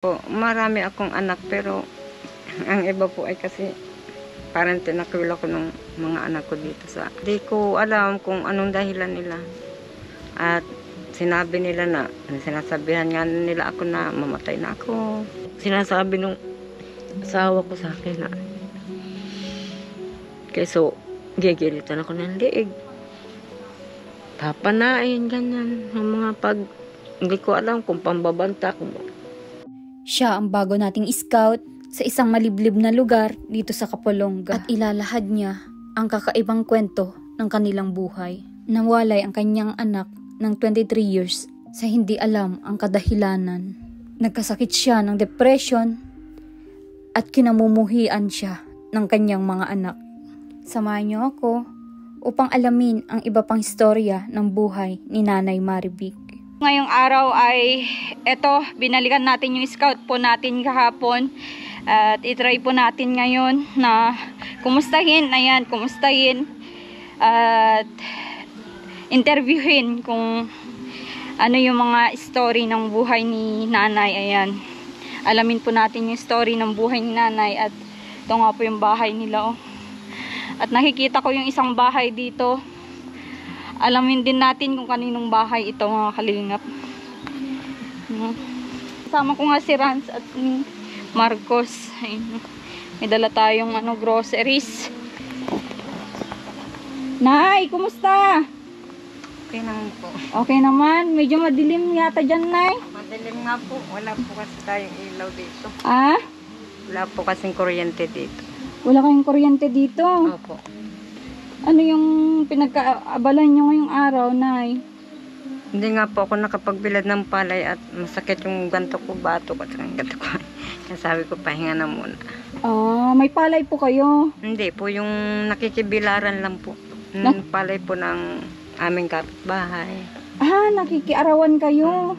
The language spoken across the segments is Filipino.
Po, marami akong anak pero ang iba po ay kasi parang tinakwil ako ng mga anak ko dito sa... Di ko alam kung anong dahilan nila. At sinabi nila na, sinasabihan nga nila ako na mamatay na ako. Sinasabi nung asawa ko sa akin na kayso gigilitan ako ng liig. Papanain, ganyan. Yung mga pag... Hindi ko alam kung pambabanta ko. Siya ang bago nating scout sa isang maliblib na lugar dito sa Kapolonga at ilalahad niya ang kakaibang kwento ng kanilang buhay. Nawalay ang kanyang anak ng 23 years sa hindi alam ang kadahilanan. Nagkasakit siya ng depression at kinamumuhian siya ng kanyang mga anak. Samahan niyo ako upang alamin ang iba pang istorya ng buhay ni Nanay Maribik. Ngayong araw ay binalikan natin yung scout po natin kahapon at itry po natin ngayon na kumustahin at interviewin kung ano yung mga story ng buhay ni Nanay. Ayan, alamin po natin yung story ng buhay ni Nanay at ito nga po yung bahay nila. At nakikita ko yung isang bahay dito. Alamin din natin kung kaninong bahay ito, mga kalingap. Kasama ko nga si Rans at si Marcos. Ayun. May dala tayong groceries. Nay, kumusta? Okay naman po. Okay naman. Medyo madilim yata dyan, Nay. Madilim nga po. Wala po kasi tayong ilaw dito. Ah? Wala po kasing kuryente dito. Wala kayong kuryente dito? Opo. Ano yung pinagkaabalan nyo ngayong araw, Nay? Hindi nga po ako nakapagbilad ng palay at masakit yung ganto ko, bato ko at ganto ko. Kaya sabi ko, pahinga na muna. Ah, may palay po kayo? Hindi po, yung nakikibilaran lang po. Yung palay po ng aming kapitbahay. Ah, nakikiarawan kayo.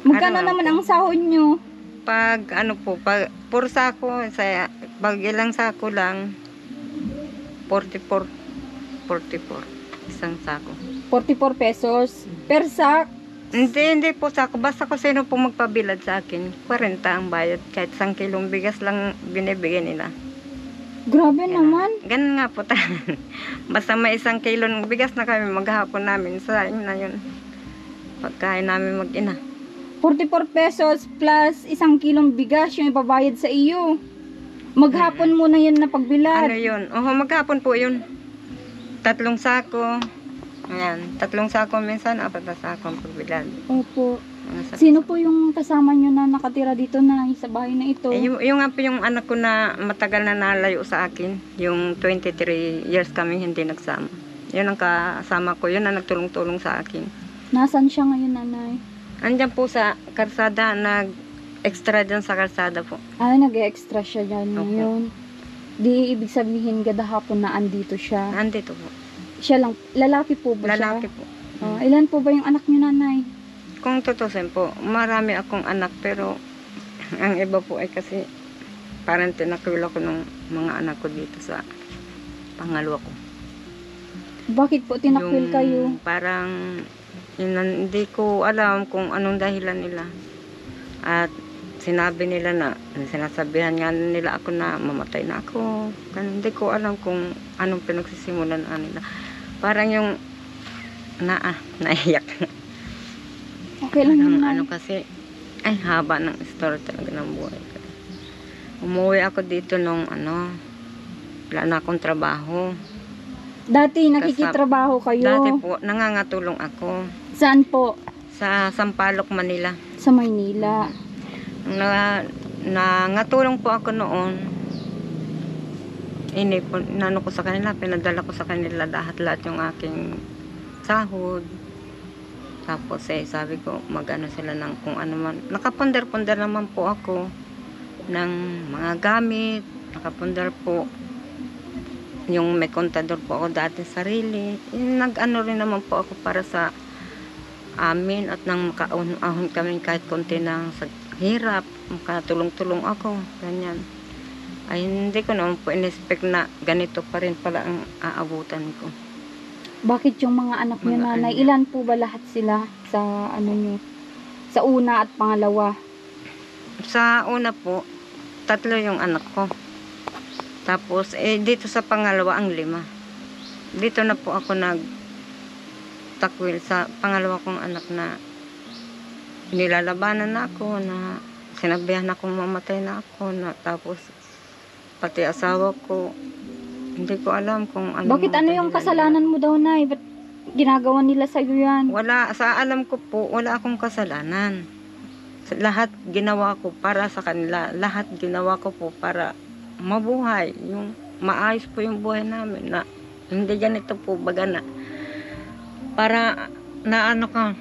Magkano naman ang sahod nyo? Pag pag puro sako, pag ilang sako lang, 44 isang sako. 44 pesos per sack? Hindi po sako. Basta ko sino po magpabilad sa akin. 40 ang bayad. Kahit 1 kilong bigas lang binibigyan nila. Grabe naman. Ganun nga po. Basta may 1 kilo ng bigas na kami maghapon namin. Sa na yun. Pagkain namin mag-ina. 44 pesos plus 1 kilong bigas yung ibabayad sa iyo. Maghapon muna yan na pagbilad. Ano yun? Maghapon po yun. 3 sako. Ayan, 3 sako minsan, 4 na sako ang pagbilad. Opo. Sino po yung kasama nyo na nakatira dito na sa bahay na ito? Yung nga po yung anak ko na matagal na nalayo sa akin. Yung 23 years kami hindi nagsama. Yun ang kasama ko. Yun ang nagtulong-tulong sa akin. Nasaan siya ngayon, Nanay? Andyan po sa karsada. Nag-extra dyan sa karsada po. Ah, nag-extra siya dyan ngayon. Di ibig sabihin gada hapon na andito siya. Andito po. Siya lang, lalaki po ba siya? Lalaki po. Ilan po ba yung anak niyo, Nanay? Kung tutusin po, marami akong anak pero ang iba po ay kasi parang tinakwil ako ng mga anak ko dito sa pangalawa ko. Bakit po tinakwil kayo? Parang hindi ko alam kung anong dahilan nila. At sinabi nila na, sinasabihan nga nila ako na mamatay na ako. Hindi ko alam kung anong pinagsisimulan nila. Parang yung naiyak. Okay lang naman. Kasi, ay haba ng story talaga ng buhay ko. Umuwi ako dito nung wala na akong trabaho. Dati nakikitrabaho kayo? Dati po, nangangatulong ako. Saan po? Sa Sampaloc, Manila. Sa Maynila. Nangatulong po ako noon. Inano ko sa kanila, pinadala ko sa kanila lahat yung aking sahod. Tapos sabi ko, mag-ano sila ng kung ano man. Nakapundar-pundar naman po ako ng mga gamit. Nakapundar po. Yung may kontador po ako dati sarili. Nag-ano rin naman po ako para sa amin at nang makaahon kami kahit konti ng hirap. Makatulong-tulong ako. Ganyan. Ay hindi ko naman po in-expect na ganito pa rin pala ang aabutan ko. Bakit yung mga anak niyo, Nanay? Ilan po ba lahat sila sa niyo? Sa una at pangalawa? Sa una po, 3 yung anak ko. Tapos, dito sa pangalawa, ang 5. Dito na po ako nagtakwil sa pangalawa kong anak na nilalabanan na ako, na sinabihan akong mamatay na ako, na tapos pati asawa ko, hindi ko alam kung ano. Bakit ano yung kasalanan mo daw, Nay? Ba't ginagawa nila sa'yo yan? Wala, sa alam ko po, wala akong kasalanan. Lahat ginawa ko para sa kanila. Lahat ginawa ko po para mabuhay. Yung maayos po yung buhay namin. Na hindi ganito po baga na. Para na ano ka,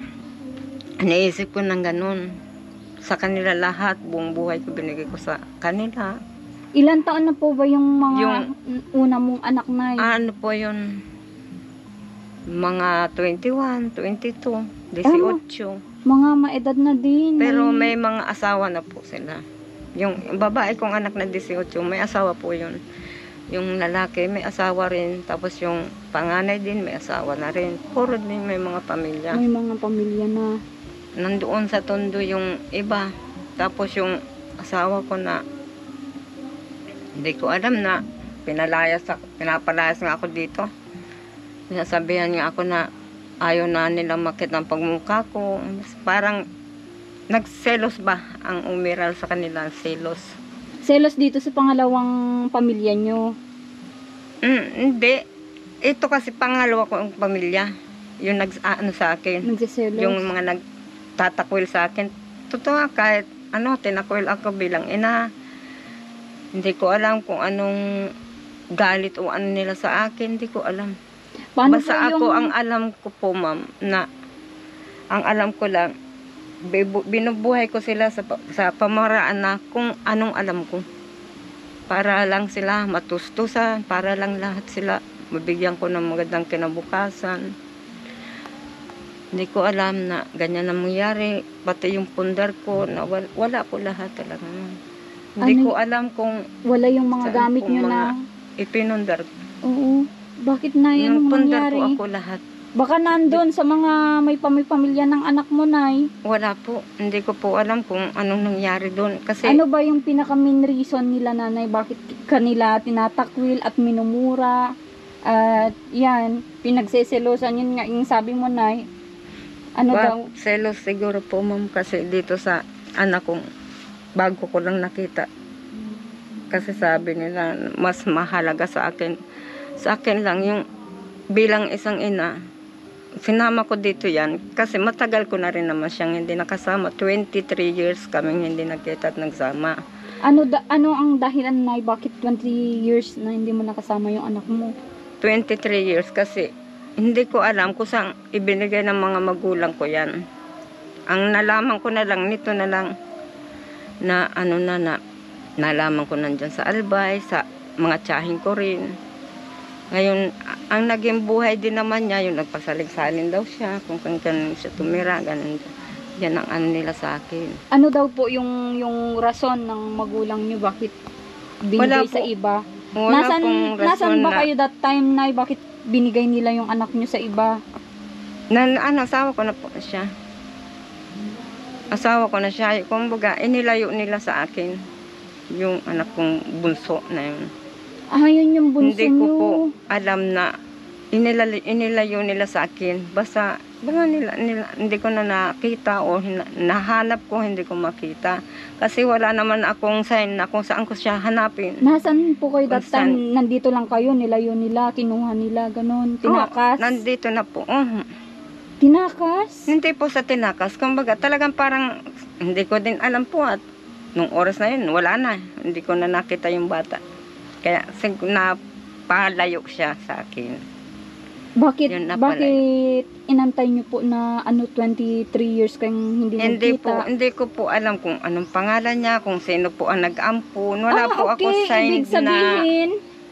naisip ko ng ganun. Sa kanila lahat, buong buhay ko binigay ko sa kanila. Ilan taon na po ba yung mga una mong anak, Nay? Ano po yun? Mga 21, 22, 18. Mga maedad na din. Pero Nay. may mga asawa na po sila. Yung babae kong anak na 18, may asawa po yun. Yung lalaki, may asawa rin. Tapos yung panganay din, may asawa na rin. Puro din may mga pamilya. May mga pamilya na. Nandoon sa Tondo yung iba. Tapos yung asawa ko na hindi ko alam na pinapalayas nga ako dito. Sinasabihan nga ako na ayaw na nila makita ang pagmukha ko. Parang nagselos ba ang umiral sa kanila, selos. Selos dito sa pangalawang pamilya nyo. Hindi. Ito kasi pangalawa ko ang pamilya. Yung ano sa akin. Nagsiselos. Yung mga nagtatakwil sa akin. Totoo, kahit tinakwil ako bilang ina. Hindi ko alam kung anong galit o ano nila sa akin. Hindi ko alam. Paano Basta po yung... ako, ang alam ko po, ma'am, na ang alam ko lang, binubuhay ko sila sa pamaraan na kung anong alam ko. Para lang sila matustusan, para lang lahat sila mabigyan ko ng magandang kinabukasan. Hindi ko alam na ganyan na mangyari. Pati yung pundar ko, na wala po lahat talaga. Hindi ko alam kung wala yung mga saan gamit po nyo mga na... ipinundar. Oo. Bakit na yan Yung pundar nangyari? po ako lahat. Baka nandun sa mga may pamilya ng anak mo, Nay. Wala po. Hindi ko po alam kung anong nangyari doon. Kasi Ano ba yung pinaka-main reason nila, Nanay? Bakit kanila tinatakwil at minumura? At yan, pinagseselosan yun nga yung sabi mo, Nay. Ano daw? selos siguro po, ma'am, kasi dito sa anak kong bago ko lang nakita. Kasi sabi nila mas mahalaga sa akin lang yung bilang isang ina. Sinama ko dito yan kasi matagal ko na rin naman siyang hindi nakasama. 23 years kaming hindi nagkita at nagsama. Ano ang dahilan, Nay? Bakit 20 years na hindi mo nakasama yung anak mo? 23 years kasi hindi ko alam kung saan ibinigay ng mga magulang ko yan. Ang nalaman ko na lang, nito na lang, na nalaman ko nandyan sa Albay, sa mga tsahin ko rin. Ngayon, ang naging buhay din naman niya, yung nagpasaling-salin daw siya, kung kankan siya tumira, ganun. Yan ang ano nila sa akin. Ano daw po yung rason ng magulang niyo? Bakit binigay Wala sa po. iba? Wala pong rason Nasaan ba na, kayo that time, Nay? Bakit binigay nila yung anak niyo sa iba? asawa ko na po siya. Asawa ko na siya. Kumbaga, inilayo nila sa akin yung anak kong bunso na yun. Yun yung bunso Hindi ko niyo. po alam na inilayo nila sa akin. Basta nila, hindi ko na nakita o nahanap ko, hindi ko makita. Kasi wala naman akong sign na kung saan ko siya hanapin. Nasaan po kayo that Kung saan- time? Nandito lang kayo, nilayo nila, kinuha nila, ganun, tinakas. Nandito na po. Tinakas? Hindi po sa tinakas. Kumbaga, talagang parang hindi ko din alam po at nung oras na yun, wala na. Hindi ko na nakita yung bata. Kaya napalayo siya sa akin. Bakit Yun na pala. inantay niyo po na 23 years kayong hindi nagkita? Hindi ko po alam kung anong pangalan niya, kung sino po ang nag-ampun. Wala po ako sign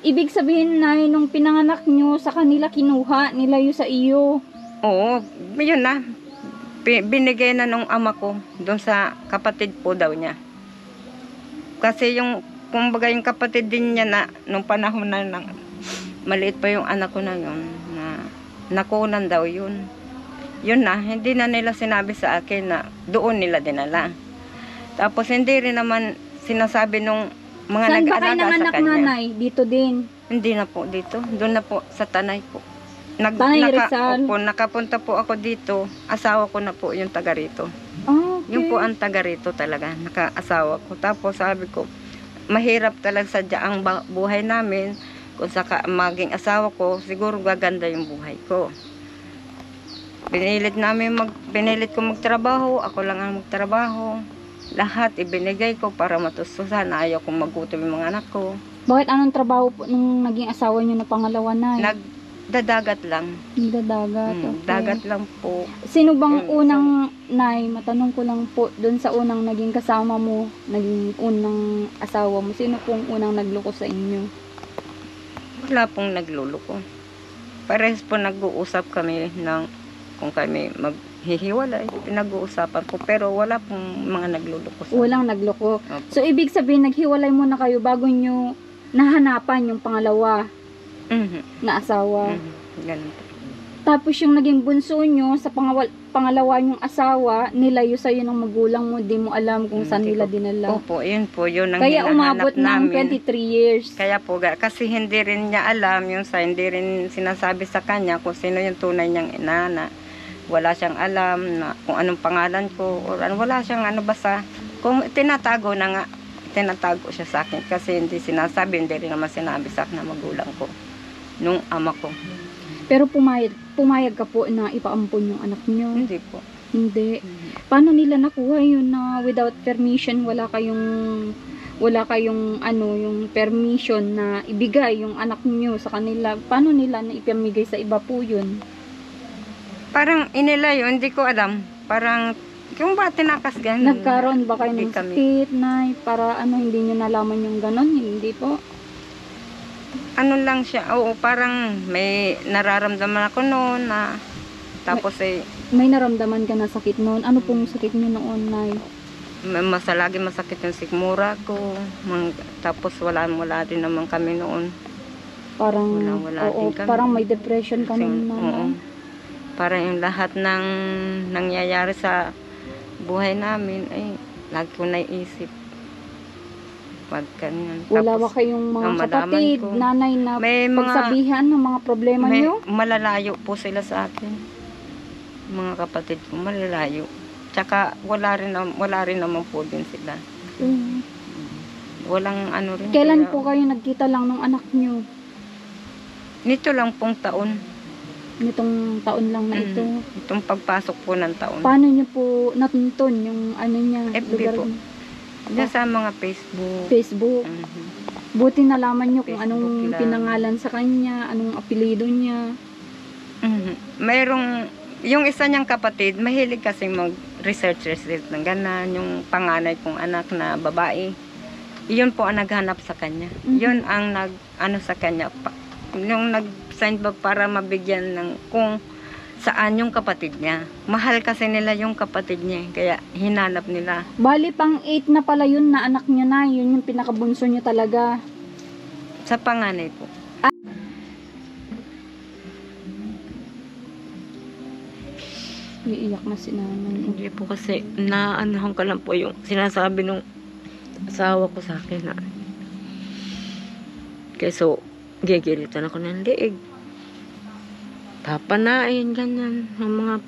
Ibig sabihin na nung pinanganak niyo sa kanila kinuha, nilayo sa iyo. Oo, yun na. Binigay na nung ama ko doon sa kapatid po daw niya. Kasi kumbaga yung kapatid din niya na nung panahon na maliit pa yung anak ko na yun, na nakunan daw yun. Yun na, hindi na nila sinabi sa akin na doon nila dinala. Tapos hindi rin naman sinasabi nung mga Saan ba kayo nag-aalaga sa nanganak, kanya. nanay? Dito din. Hindi na po dito. Doon na po sa Tanay po. Tanay, Rizal? Opo, nakapunta po ako dito. Asawa ko na po yung taga rito. Ah, okay. Yung po ang taga rito talaga. Naka-asawa ko. Tapos sabi ko, mahirap talaga sadya ang buhay namin. Kung saka maging asawa ko, siguro gaganda yung buhay ko. Pinilit ko magtrabaho. Ako lang ang magtrabaho. Lahat ibinigay ko para matustusan. Ayaw kong magutom yung mga anak ko. Bakit anong trabaho po nung naging asawa niyo na pangalawa, nay? Nagdadagat lang. Nagdadagat. Okay. Dagat lang po. Sino bang Yung unang, nay, matanong ko lang po, doon sa unang naging kasama mo, naging unang asawa mo, sino pong unang nagloko sa inyo? Wala pong nagluluko. Parehas po nag-uusap kami ng kung kami maghihiwalay. Pinag-uusapan ko. Pero wala pong mga nagluluko. Walang nagloko. Opo. So, ibig sabihin, naghiwalay muna kayo bago nyo nahanapan yung pangalawa Mhm. na asawa. Ganun po. Tapos yung naging bunso nyo sa pangalawa nyong asawa, nilayo sa'yo ng magulang mo, di mo alam kung saan Hindi nila ko- dinala. Opo, yun po. Yun ang Kaya umabot hinahanap ng namin. 23 years. Kaya po, kasi hindi rin niya alam yung hindi rin sinasabi sa kanya kung sino yung tunay niyang inana. Wala siyang alam na kung anong pangalan ko or wala siyang basta kung tinatago na nga, tinatago siya sa akin kasi hindi sinasabi, hindi rin naman sinabi sa akin na magulang ko nung ama ko. Pero pumayag ka po na ipaampon yung anak nyo. Hindi po. Hindi. Paano nila nakuha yun na without permission, wala kayong yung permission na ibigay yung anak niyo sa kanila? Paano nila na ipamigay sa iba po yun? Parang inilayo, hindi ko alam. Parang yung ba tinakas ganun. Nagkaroon ba kayo Hindi ng kami. sakit na para hindi niyo nalaman yung ganon? Hindi po. Ano lang siya, oo, parang may nararamdaman ako noon na tapos May naramdaman ka na sakit noon. Ano pong sakit niyo noon, nay? lagi masakit yung sikmura ko. Tapos wala din naman kami noon. Parang, Wala oo, din kami. parang may depression ka Kasi, noon, oo. nanay. Parang yung lahat ng nangyayari sa buhay namin ay lagi ko naisip. Pag ganyan. Wala ba Tapos, kayong mga ang malaman kapatid, ko, nanay na may pagsabihan ng mga problema may niyo? malalayo po sila sa akin. Mga kapatid ko, malalayo. Tsaka wala rin naman po din sila. Mm. Walang rin. Kailan kaya- po kayo nagkita lang ng anak niyo? Nito lang pong taon. Nitong taon lang na ito. Itong pagpasok po ng taon. Paano niyo po natunton yung niya? FB lugar po. niyo? Diyan sa mga Facebook. Facebook. Mhm. Buti nalaman niyo kung Facebook anong lang. pinangalan sa kanya, anong apelido niya. Mayroong, yung isa niyang kapatid, mahilig kasing mag-research ng ganan, yung panganay kong anak na babae. Yun po ang naghanap sa kanya. Mhm. Yun ang sa kanya. Yung nag-sign ba para mabigyan ng kung saan yung kapatid niya. Mahal kasi nila yung kapatid niya, kaya hinanap nila. Bali pang 8 na pala yun na anak niya na, yun yung pinakabunso niya talaga. Sa panganay po. Iiyak na si nanay. Hindi po kasi naanahan ko lang po yung sinasabi nung asawa ko sa akin na so gigilitan ako ng liig. Papanain, ganyan. Ang mga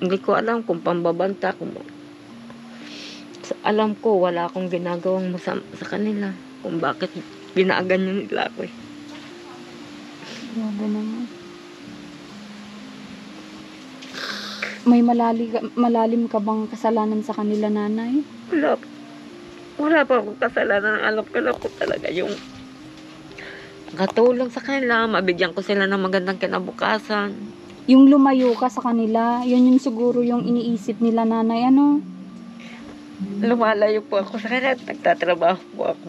hindi ko alam kung pambabanta ko. Alam ko, wala akong ginagawang masama sa kanila. Kung bakit ginaganyan nila ako eh. Grabe naman. May malalim ka bang kasalanan sa kanila, nanay? Wala pa akong kasalanan. Alam ko lang po talaga yung katulong sa kanila, mabigyan ko sila ng magandang kinabukasan. Yung lumayo ka sa kanila, yun yung siguro yung iniisip nila, nanay, ano? Lumalayo po ako sa kanila at nagtatrabaho po ako.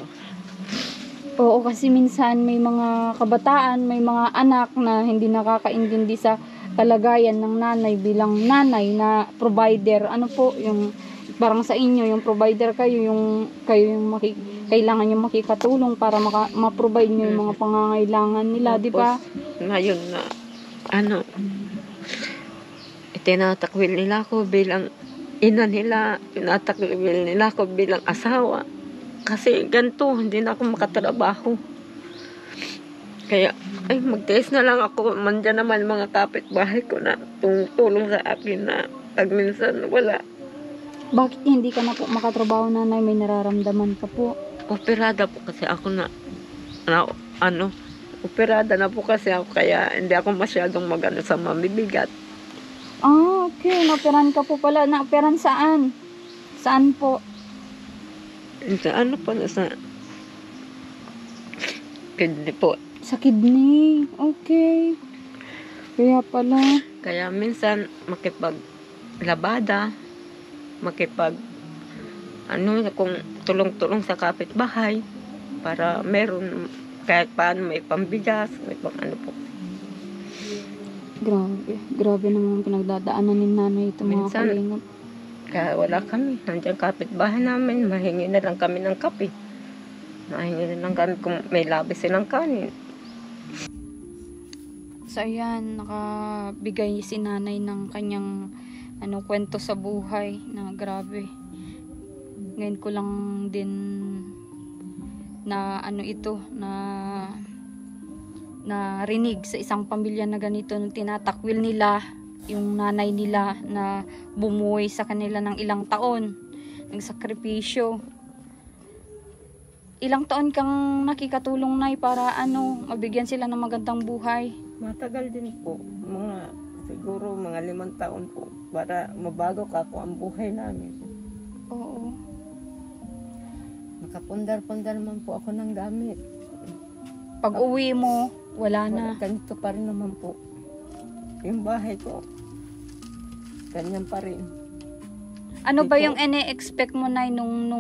Oo, kasi minsan may mga kabataan, may mga anak na hindi nakakaintindi sa kalagayan ng nanay bilang nanay na provider. Ano po, yung parang sa inyo, yung provider kayo yung kailangan yung makikatulong para ma-provide nyo yung mga pangangailangan nila, di ba? Ngayon na, itinatakwil nila ako bilang ina nila, tinatakwil nila ako bilang asawa. Kasi ganito, hindi na ako makatrabaho. Kaya, ay, magtiis na lang ako. Mandyan naman mga kapitbahay ko na tulong sa akin na pag minsan wala. Bakit hindi ka na po makatrabaho, nanay? May nararamdaman ka po? Operada po kasi ako na operada na po kasi ako. Kaya hindi ako masyadong magano sa mamibigat. Ah, okay. Naoperan ka po pala. Naoperan saan? Saan po? Sa ano po, sa kidney po. Sa kidney. Okay. Kaya pala. Kaya minsan makipaglabada, kung tulong-tulong sa kapitbahay para meron kahit paano may pambigas, may pang ano po. Grabe. Grabe naman ang pinagdadaanan ni nanay ito, mga Minsan, kalingap. Kaya wala kami. Nandiyan kapitbahay namin, mahingi na lang kami ng kape. Mahingi na lang kami kung may labis silang kanin. So ayan, nakabigay si nanay ng kanyang kwento sa buhay na grabe. Ngayon ko lang din na rinig sa isang pamilya na ganito nung tinatakwil nila yung nanay nila na bumuhay sa kanila ng ilang taon, nagsakripisyo. Ilang taon kang nakikatulong, nay, para mabigyan sila ng magandang buhay? Matagal din po. Siguro mga 5 taon po. Para mabago ka po ang buhay namin. Oo. Nakapundar-pundar man po ako ng gamit. Pag uwi mo, wala na. Ganito pa rin naman po. Yung bahay ko, ganyan pa rin. Ano ba yung ine-expect mo, nay, nung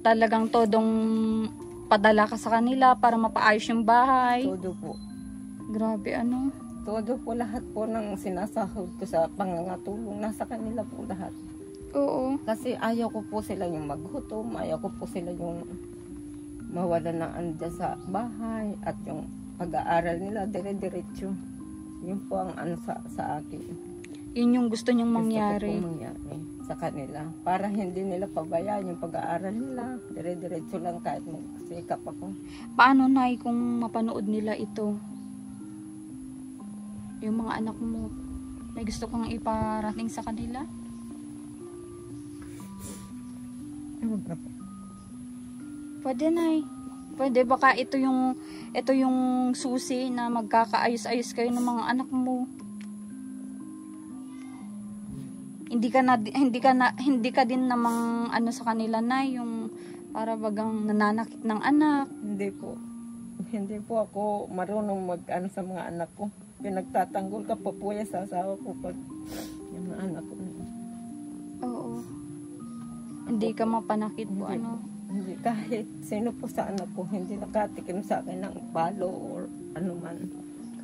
talagang todong padala ka sa kanila para mapaayos yung bahay? Todo po. Grabe, Todo po, lahat po ng sinasahod ko sa pangangatulong, nasa kanila po lahat. Oo. Kasi ayaw ko po sila yung maghutom, ayaw ko po sila yung mawala ng andyan sa bahay, at yung pag-aaral nila dire-diretso. Yun po ang sa akin. Yun yung gusto niyong mangyari. Gusto ko po mangyari sa kanila. Para hindi nila pabayaan yung pag-aaral nila. Dire-diretso lang kahit magsikap ako. Paano, nay, kung mapanood nila ito? Yung mga anak mo, may gusto kang iparating sa kanila? Pwede, nay. Pwede, baka ito yung susi na magkakaayos-ayos kayo ng mga anak mo. Hindi ka din namang sa kanila, na yung para bagang nananakit ng anak. Hindi po ako marunong sa mga anak ko. Pinagtatanggol ka po yan sa asawa ko pag yung mga anak ko. Oo. Hindi ka mapanakit po, Hindi, kahit sino po sa anak ko, hindi nakatikim sa akin ng palo or anuman.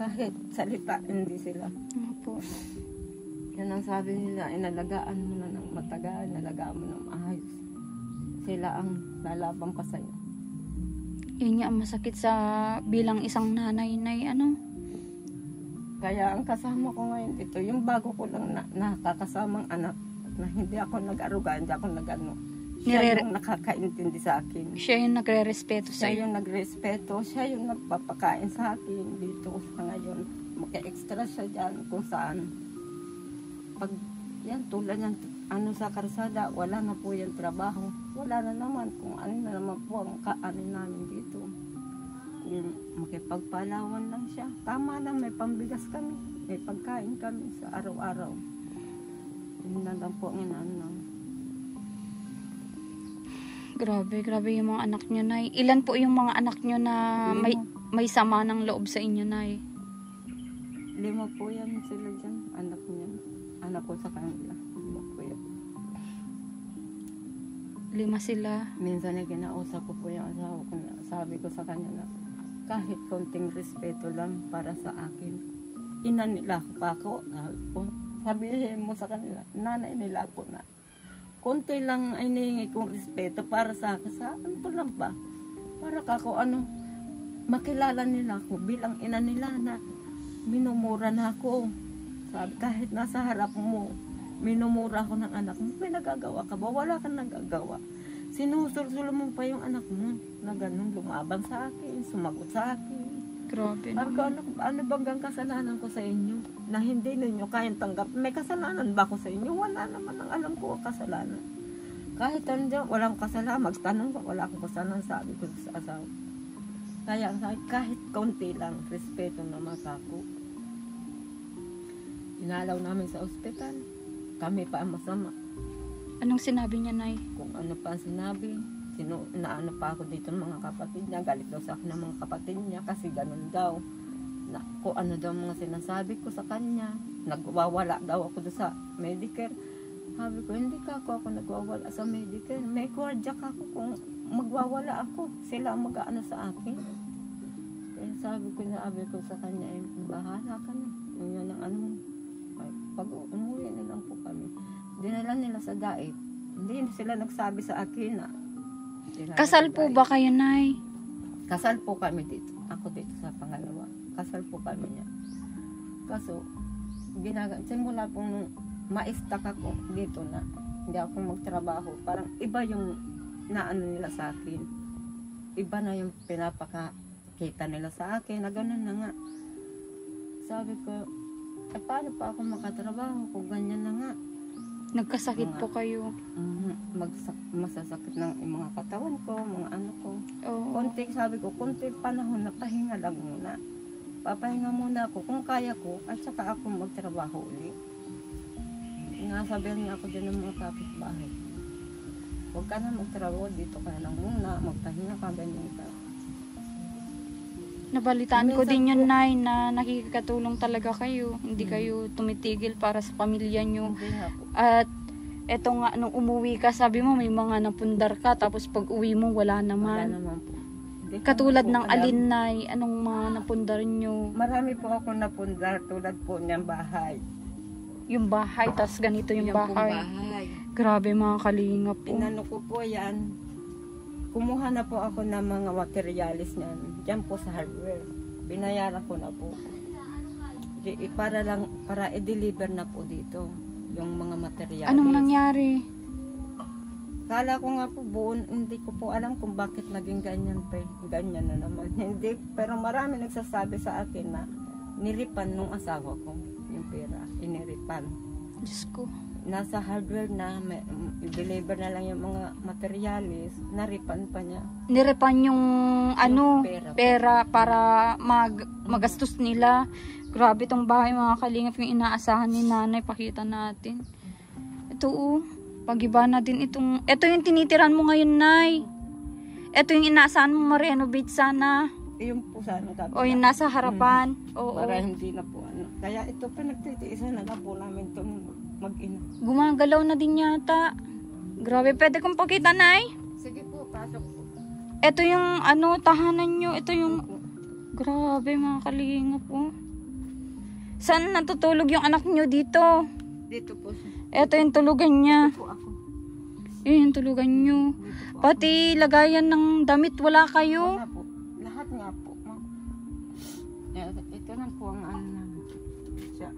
Kahit salita, hindi sila. Ano po? Yan ang sabi nila, inalagaan mo na ng matagal, inalagaan mo ng maayos. Sila ang lalaban pa sa'yo. Yun nga ang masakit sa bilang isang nanay, Kaya ang kasama ko ngayon ito, yung bago ko lang nakakasamang anak, na hindi ako nag-aruga, hindi ako nag-ano. Siya yung nakakaintindi sa akin. Siya yung nagre-respeto Siya sa'yo. yung nagrespeto, siya yung nagpapakain sa akin dito sa ngayon. Maka-extra siya dyan kung saan. Pag yan, tulad yan, sa karsada, wala na po yung trabaho. Wala na naman kung ano na naman po ang kaanin namin dito. Yung makipagpalawan lang siya. Tama lang, may pambigas kami. May pagkain kami sa araw-araw. Yun na lang po ang inaano. Grabe yung mga anak nyo, nay. Ilan po yung mga anak nyo na may sama ng loob sa inyo, nay? 5 po yan sila dyan. Anak niya. Anak ko sa kanila. 5 po yan. 5 sila. Minsan na kinausap ko po yung asawa ko na sabi ko sa kanya na kahit konting respeto lang para sa akin. Ina nila pa ako. Sabihin mo sa kanila, nanay nila ako na. Konti lang ay nihingi kong respeto para sa akin. Ano to lang ba? Para kako makilala nila ako bilang ina nila na minumura na ako. Sabi, kahit nasa harap mo, minumura ako ng anak mo. May nagagawa ka ba? Wala kang nagagawa. Sinusulsulo mo pa yung anak mo na ganun, lumaban sa akin, sumagot sa akin. Grabe Sabi ko, naman. ano banggang kasalanan ko sa inyo? Na hindi ninyo kayang tanggap. May kasalanan ba ko sa inyo? Wala naman ang alam ko ang kasalanan. Kahit ano, walang kasalanan, magtanong ko, wala akong kasalanan, sabi ko sa asawa. Kaya kahit kaunti lang, respeto naman sa ako. Inalaw namin sa ospital. Kami pa ang masama. Anong sinabi niya, Nay? Kung ano pa ang sinabi, inaano pa ako dito ng mga kapatid niya, galit daw sa akin ng mga kapatid niya kasi ganun daw. Na, kung ano daw mga sinasabi ko sa kanya, nagwawala daw ako doon sa Medicare. Sabi ko, hindi ka ako nagwawala sa Medicare. May cardiac ako kung magwawala ako. Sila mag-ano sa akin. Kaya sabi ko sa kanya, bahala ka na. Yun ang ano. Pag umuwi na lang po kami. Dinala nila sa daig. Hindi sila nagsabi sa akin na Kasal po ba kayo, Nay? kasal po kami dito. Ako dito sa pangalawa. Kasal po kami niya. Kaso, simula po nung ma-stuck ako dito na hindi ako magtrabaho. Parang iba yung naano nila sa akin. Iba na yung pinapakita nila sa akin na gano'n na nga. Sabi ko, paano pa ako makatrabaho kung ganyan na nga? Nagkasakit po kayo. Masasakit ng mga katawan ko, mga ano ko. Oo. Sabi ko, konti panahon na pahinga lang muna. Papahinga muna ako kung kaya ko at saka ako magtrabaho ulit. Nasabihan niya ako din ng mga kapitbahay. Huwag ka na magtrabaho, dito ka lang muna, magpahinga ka, ganyan ka. Nabalitaan ko Minsan din yun, po- Nay, na nakikatulong talaga kayo. Hindi kayo tumitigil para sa pamilya nyo. Hindi nga po. At eto nga, nung umuwi ka, sabi mo may mga napundar ka, tapos pag uwi mo, wala Wala naman. naman po. Hindi ko Katulad po ng alam. alin, Nay, anong mga napundar nyo? Marami po ako napundar tulad po niyang bahay. Yung bahay, tas ganito yung Yan pong bahay. bahay. Grabe mga kalingap po. Inano ko po yan. Kumuha na po ako ng mga materialis niyan. Diyan po sa hardware. Binayaran ko na po. Para i-deliver na po dito yung mga materialis. Anong nangyari? Kala ko nga po buon, hindi ko po alam kung bakit naging ganyan pa. Ganyan na naman. Hindi, pero marami nagsasabi sa akin na niripan nung asawa ko yung pera. Iniripan. Diyos ko. Nasa hardware na, i-deliver na lang yung mga materialis, naripan pa niya. Nirepan yung ano, pera po. pera para magastos nila. Grabe tong bahay mga kalingap, yung inaasahan ni nanay, pakita natin. Ito pagiba na din itong, ito yung tinitiran mo ngayon, Nay. Ito yung inaasahan mo ma-renovate sana. Yung po sana O yung nasa harapan. Oo. Para hindi na po ano. Kaya ito pinagtitiisan na lang po namin itong mag-ina. Gumagalaw na din yata. Grabe, pwede kong pakita, Nay. Sige po, pasok po. Ito yung ano, tahanan nyo. Ito yung, grabe mga kalingap po. Saan natutulog yung anak nyo dito? Dito po siya. Ito yung tulugan niya. Dito po ako. Yun yung tulugan nyo. Dito po. Pati lagayan ng damit, wala kayo. Wala po. Lahat nga po. Ito na po ang ano namin. Siya.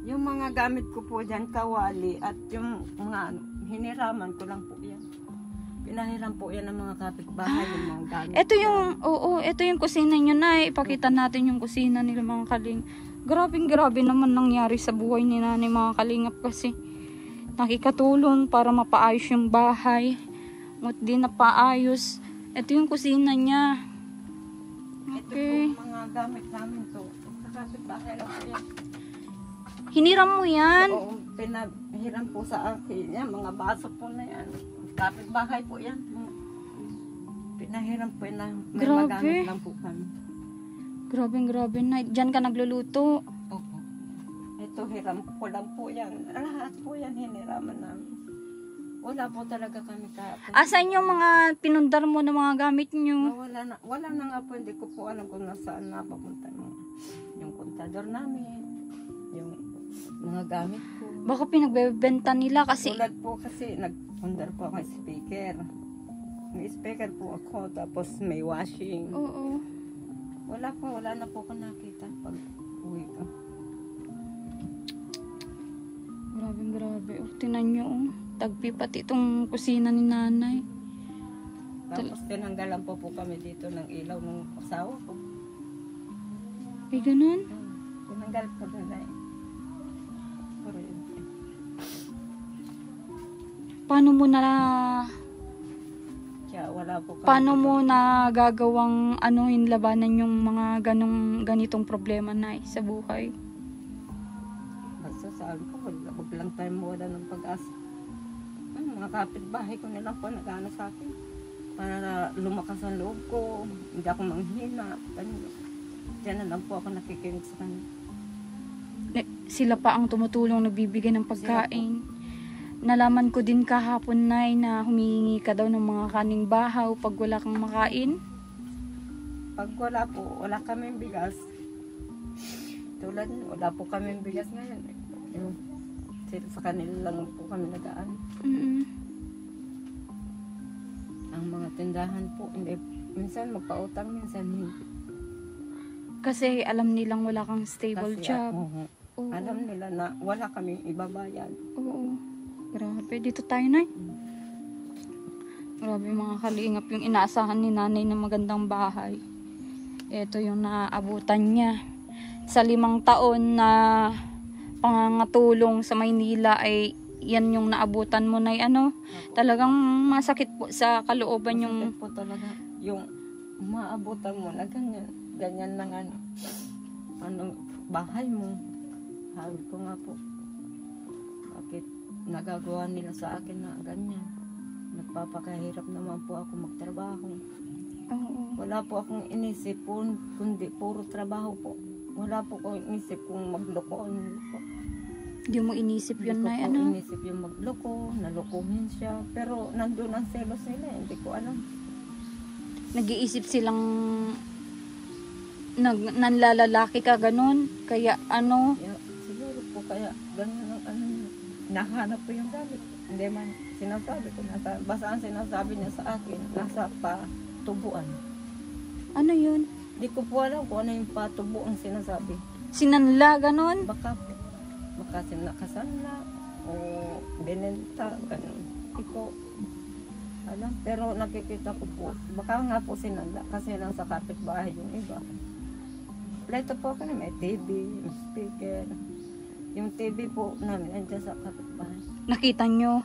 Yung mga gamit ko po dyan, kawali, at yung mga ano, hiniraman ko lang po yan. Pinahiram po yan ng mga kapitbahay, yung mga gamit. Ito yung, ito yung kusina nyo na. Ipakita natin yung kusina nila mga kaling. Grabe naman nangyari sa buhay ni nanay mga kalingap kasi nakikatulong para mapaayos yung bahay. Ngut di napaayos. Ito yung kusina niya. Ito Okay. po mga gamit namin to. Sa kapitbahay lang po yan. Hiniram mo yan? Oo, pinahiram po sa akin yan. Mga baso po na yan. Kapitbahay po yan. Pinahiram po yan. May Grabe. magamit lang po kami. Grabe na. Diyan ka nagluluto. Opo. Ito, hiram ko lang po yan. Lahat po yan, hiniraman namin. Wala po talaga kami kahapon. Asan yung mga pinundar mo ng mga gamit nyo? Wala na nga po, hindi ko po alam kung nasaan na papunta yung kontador namin, yung mga gamit ko. Baka pinagbebenta nila kasi Tulad po kasi, nagpundar po ako ng speaker. May speaker po ako, tapos may washing. oo. Wala na po ko nakita pag uwi ko. Grabe. Oh, tinan nyo, oh. Tagpi pati itong kusina ni nanay. Tapos tinanggalan po kami dito ng ilaw ng asawa ko. Ay, ganun. Tinanggal po doon na eh. Paano mo na... Kaya wala po kami. Paano mo na gagawang labanan yung mga ganitong problema na sa buhay? Basta sabi ko, wag lang tayo mawala ng pag-asa. Mga kapitbahay ko nilang po nag-ano sa akin. Para lumakas ang loob ko, hindi ako manghina. Diyan na lang po ako nakikinig sa kanila. Sila pa ang tumutulong, nagbibigay ng pagkain. Nalaman ko din kahapon, Nay, na humihingi ka daw ng mga kaning bahaw pag wala kang makain. Pag wala po, wala kaming bigas. Tulad, wala po kaming bigas ngayon. Sa kanila lang po kami nagaan. Ang mga tindahan po, hindi, minsan magpautang, minsan hindi. Kasi alam nilang wala kang stable job. Oo. Alam nila na wala kaming ibabayad. Oo. Grabe, dito tayo, Nay. Grabe mga kalingap, yung inaasahan ni nanay na magandang bahay. Ito yung naabutan niya. Sa 5 taon na pangangatulong sa Maynila ay yan yung naabutan mo, Nay. Talagang masakit po sa kalooban yung... Masakit po talaga yung maabutan mo na ganyan ng bahay mo. Sabi ko nga po, bakit nagagawa nila sa akin na ganyan? Nagpapakahirap naman po ako magtrabaho. Oo. Wala po akong inisip po, kundi puro trabaho po. Wala po akong inisip kung magloko. Hindi mo inisip yun, Nay, Hindi ko po inisip yung magloko, nalukuhin siya. Pero nandun ang selos nila, hindi ko alam. Nag-iisip silang nanlalalaki ka, ganun. Kaya Siguro po kaya ganyan ang nahanap ko yung gamit. Hindi man sinasabi ko, basta ang sinasabi niya sa akin, nasa patubuan. Ano yun? Di ko po alam kung ano yung patubo ang sinasabi. Sinanla, ganun? Baka sinakasanla o binenta, ganun. Di ko alam. Pero nakikita ko po, baka nga po sinanla kasi nasa kapitbahay yung iba. Pleto po ako na may TV, may speaker. Yung TV po namin andyan sa kapitbahay. Nakita nyo?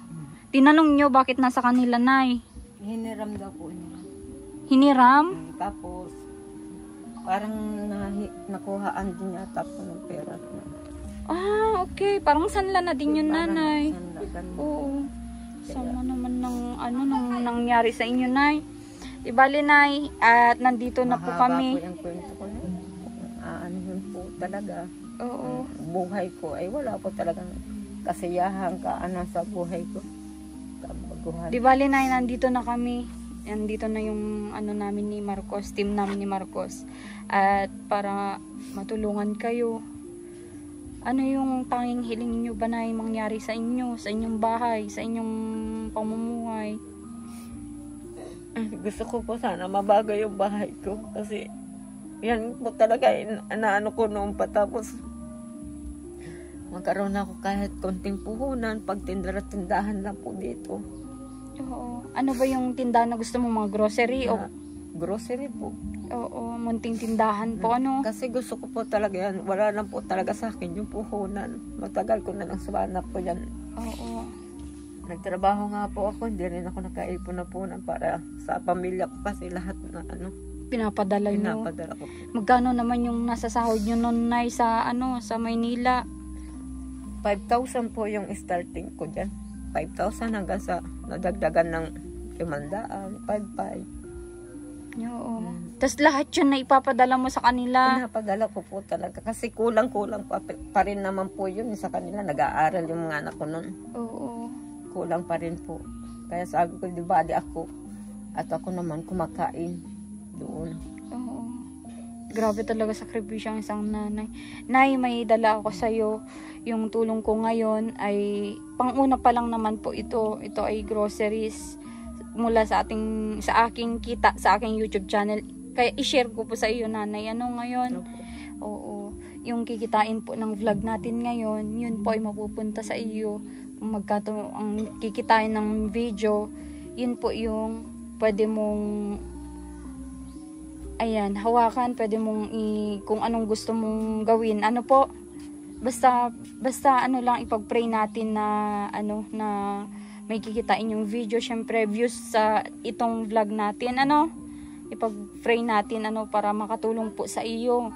Tinanong nyo bakit nasa kanila, Nay? Hiniram daw po nila. Hiniram? Tapos, parang nakuhaan din yata po ng pera. Ah, okay. Parang sanla na din yun, Parang Nanay. sanla. Oo. Sama naman ng nang nangyari sa inyo, Nay. Ibali, Nay, at nandito na po kami. Mahaba po yung kwento ko na. Ano yun po talaga. Oo. Buhay ko ay wala po talagang kasiyahan sa buhay ko. Kabaguhan. Di bali, Nay, nandito na kami. Nandito na yung namin ni Marcos, team namin ni Marcos. At para matulungan kayo. Ano yung tanging hiling nyo ba na mangyari sa inyo, sa inyong bahay, sa inyong pamumuhay? Gusto ko po sana mabago yung bahay ko kasi yan po talaga inaano ko noon pa, tapos magkaroon ako kahit konting puhunan pag tindahan lang po dito. Oo. Ano ba yung tindahan na gusto mo, mga grocery o Grocery po. oo, munting tindahan po, ano? Kasi gusto ko po talaga yan. Wala lang po talaga sa akin yung puhunan. Matagal ko na lang sabanap po yan. Oo. Nagtrabaho nga po ako. Hindi rin ako nakaipon na puhunan para sa pamilya ko kasi lahat na Pinapadala nyo. pinapadala ko. Magkano naman yung nasa sahod nyo nun, Nay, sa sa Maynila? 5,000 po yung starting ko dyan. 5,000 hanggang sa nadagdagan ng 500, 5,500. Oo. Tapos lahat yun na ipapadala mo sa kanila. Pinapadala ko po talaga kasi kulang-kulang pa rin naman po yun sa kanila. Nag-aaral yung mga anak ko nun. Oo. Kulang pa rin po. Kaya sabi ko, di ba ako at ako naman kumakain doon. Oo. Grabe talaga sakripisyo ang isang nanay. Nay, may dala ako sa'yo. Yung tulong ko ngayon ay pang-una pa lang naman po ito. Ito ay groceries mula sa aking kita sa aking YouTube channel. Kaya i-share ko po sa iyo, Nanay. Ano ngayon? Oo. yung kikitain po ng vlog natin ngayon, yun po ay mapupunta sa iyo. Kung magkato ang kikitain ng video, yun po yung pwede mong ayan, hawakan, pwede mong kung anong gusto mong gawin. Ano po? Basta ano lang ipag-pray natin na ano na may kikitain yung video, syempre views sa itong vlog natin. Ano? Ipag-pray natin ano para makatulong po sa iyo.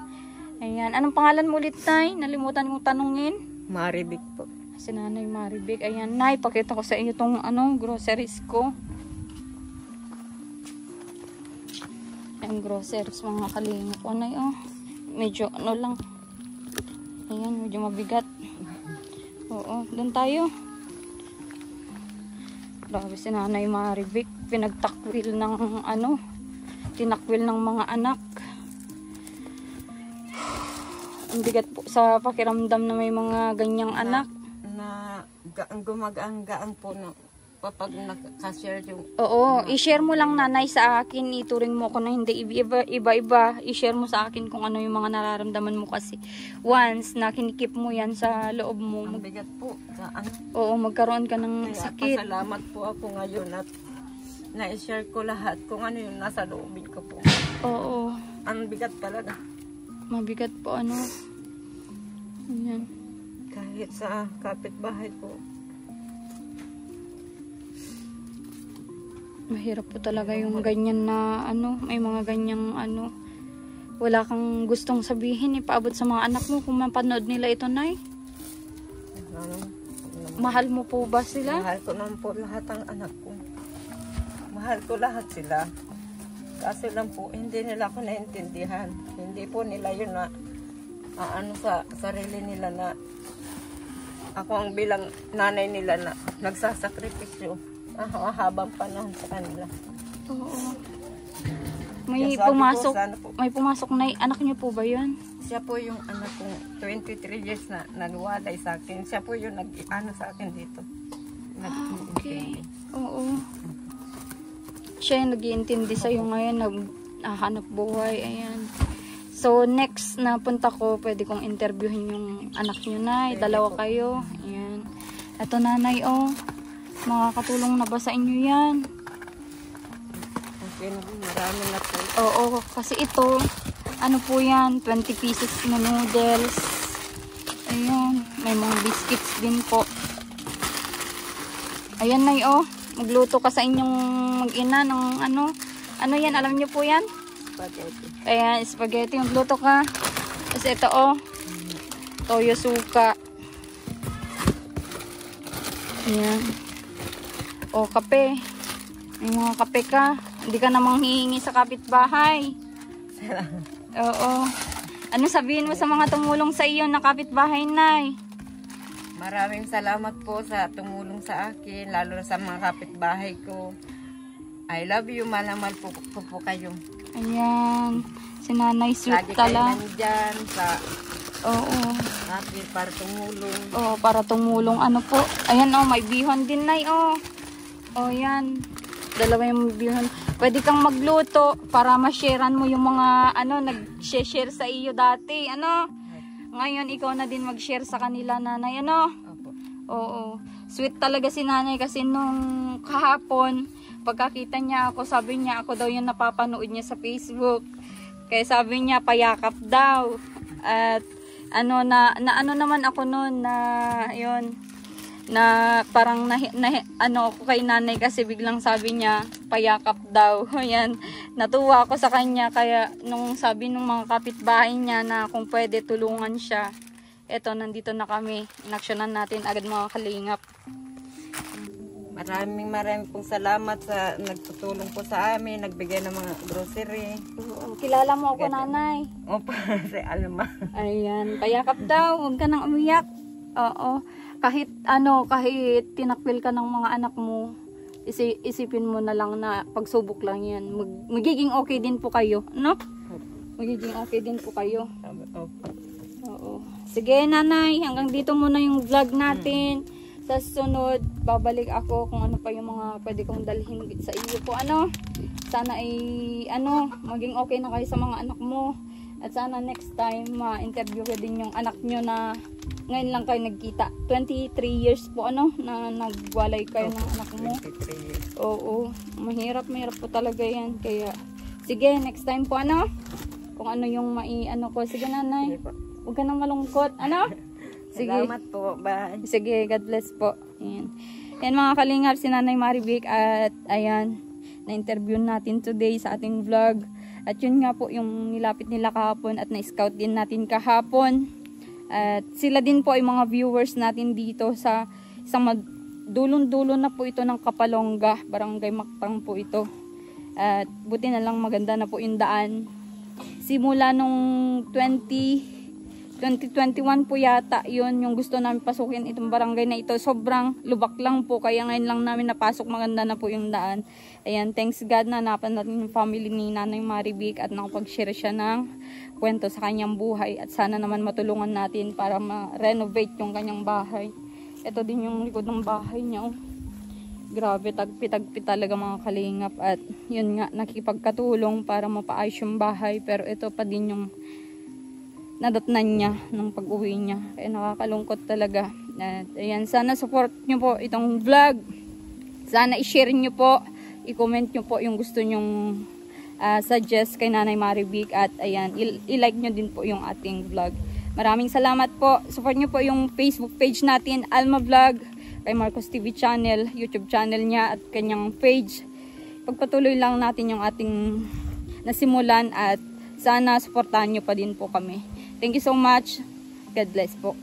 Ayan, anong pangalan mo ulit, Nay? Nalimutan kong tanungin. Maribik po. Si Nanay Maribik. Ayan, Nay, pakita ko sa iyo tong ano, groceries ko. Ayan, groceries, mga kalingap ko, Nay, oh. Medyo, ano lang. Ayan, medyo mabigat. Oo, doon tayo. Grabe si Nanay Maribik. Pinagtakwil ng, ano, tinakwil ng mga anak. Ang bigat po sa pakiramdam na may mga ganyang anak. Na gumagaan po no, kapag nakashare yung... Oo, i-share mo lang, Nanay, sa akin. Ituring mo ko na hindi iba-iba. I-share mo sa akin kung ano yung mga nararamdaman mo kasi. Once na kinikip mo yan sa loob mo. Ang bigat po. Oo, magkaroon ka ng Kaya sakit. pasalamat po ako ngayon at na-share ko lahat kung ano yung nasa loobin ko po. Oo, Ang bigat talaga. mabigat po ano. Ayan. Kahit sa kapitbahay po. Mahirap po talaga yung ganyan na ano, may mga ganyang ano. Wala kang gustong sabihin, ipaabot sa mga anak mo kung mapanood nila ito, Nay. Mahal mo po ba sila? Mahal ko naman po lahat ang anak ko. Mahal ko lahat sila. Kaso lang po, hindi nila ako naintindihan. Hindi po nila yun na ano sa sarili nila na ako ang bilang nanay nila na nagsasakripisyo habang panahon sa kanila. Oo. May Kaya sabi ko, pumasok, sana po, may pumasok na anak niyo po ba yun? siya po yung anak kong 23 years na nagwalay sa akin. Siya po yung nag-ano sa akin dito. Okay. Oo. Siya yung nag-iintindi sa'yo ngayon, naghahanap buhay, ayan. So, next na punta ko, pwede kong interviewin yung anak nyo, Nay. Dalawa kayo. Ayan. Ito, Nanay, oh. Makakatulong na ba sa inyo yan? Okay, marami na po. Oo, kasi ito, ano po yan, 20 pieces na noodles. Ayan, may mga biscuits din po. Ayan, Nay, oh. Magluto ka sa inyong mag-ina ng ano. Ano yan, alam niyo po yan? Spaghetti. Ayan, spaghetti. Magluto ka. Kasi ito, oh. Toyo suka. Ayan. O, kape. May mga kape ka. Hindi ka namang hihingi sa kapitbahay. Oo. Ano sabihin mo sa mga tumulong sa iyo na kapitbahay, Nay? Maraming salamat po sa tumulong sa akin, lalo na sa mga kapitbahay ko. I love you, malamal po kayo. Ayan. Si Nanay sweet Lagi kayo tala. nandyan sa Oo. akin para tumulong. Oh, para tumulong. Ano po? Ayan, oh, may bihon din, Nay, oh. Oh, yan. Dalawa yung bihon. Pwede kang magluto para ma-sharean mo yung mga, ano, nag-share sa iyo dati. Ano? Ngayon, ikaw na din mag-share sa kanila, Nanay. Ano? Opo. Oo. Sweet talaga si Nanay kasi nung kahapon, pagkakita niya ako, sabi niya ako daw yung napapanood niya sa Facebook. Kaya sabi niya, payakap daw. At ano ano naman ako noon na yun na parang ano ako kay Nanay kasi biglang sabi niya payakap daw. Ayan, natuwa ako sa kanya kaya nung sabi nung mga kapitbahay niya na kung pwede tulungan siya. Eto, nandito na kami. Inaksyonan natin agad, mga kalingap. Maraming pong salamat sa nagtutulong po sa amin, nagbigay ng mga grocery. Oo, kilala mo ako, Nanay. Opo, si Alma. Ayan, payakap daw, huwag ka nang umiyak. Oo, kahit tinakwil ka ng mga anak mo, isipin mo na lang na pagsubok lang yan. Magiging okay din po kayo, no? Magiging okay din po kayo. Opo. Oo. Sige, Nanay, hanggang dito muna yung vlog natin. Sa sunod, babalik ako kung ano pa yung mga pwede kong dalhin sa iyo po. Ano? Sana ay, maging okay na kayo sa mga anak mo. At sana next time ma-interview ko din yung anak nyo na ngayon lang kayo nagkita. 23 years po ano na nagwalay kayo ng anak mo. 23 years. Oo, mahirap po talaga yan. Kaya, sige, next time po ano, kung ano yung ano ko. Sige nanay, Sige po. huwag ka nang malungkot. Ano? Sige. Salamat po. Bye. Sige, God bless po. Ayan. Yan mga kalingap, si Nanay Marivic at ayan, na-interview natin today sa ating vlog. At yun nga po yung nilapit nila kahapon at na-scout din natin kahapon. At sila din po ay mga viewers natin dito sa isang dulon-dulo na po ito ng Kapalongga, Barangay Mactang po ito. At buti na lang maganda na po yung daan. Simula nung 2021 po yata yun yung gusto namin pasukin itong barangay na ito. Sobrang lubak lang po kaya ngayon lang namin napasok, maganda na po yung daan. Ayan, thanks God na napan natin yung family ni Nanay Marivic at nakapag-share siya ng kwento sa kanyang buhay at sana naman matulungan natin para ma-renovate yung kanyang bahay. Ito din yung likod ng bahay niya. Oh. Grabe, tagpi-tagpi talaga mga kalingap at yun nga, nakipagkatulong para mapaayos yung bahay pero ito pa din yung nadatnan niya nung pag-uwi niya. Kaya nakakalungkot talaga. At ayan, sana support nyo po itong vlog. Sana i-share nyo po, i-comment nyo po yung gusto nyong suggest kay Nanay Marivic. At ayan, i-like nyo din po yung ating vlog. Maraming salamat po. Support nyo po yung Facebook page natin, Alma Vlog, kay Marcos TV channel, YouTube channel niya at kanyang page. Pagpatuloy lang natin yung ating nasimulan at sana supportahan nyo pa din po kami. Thank you so much. God bless po.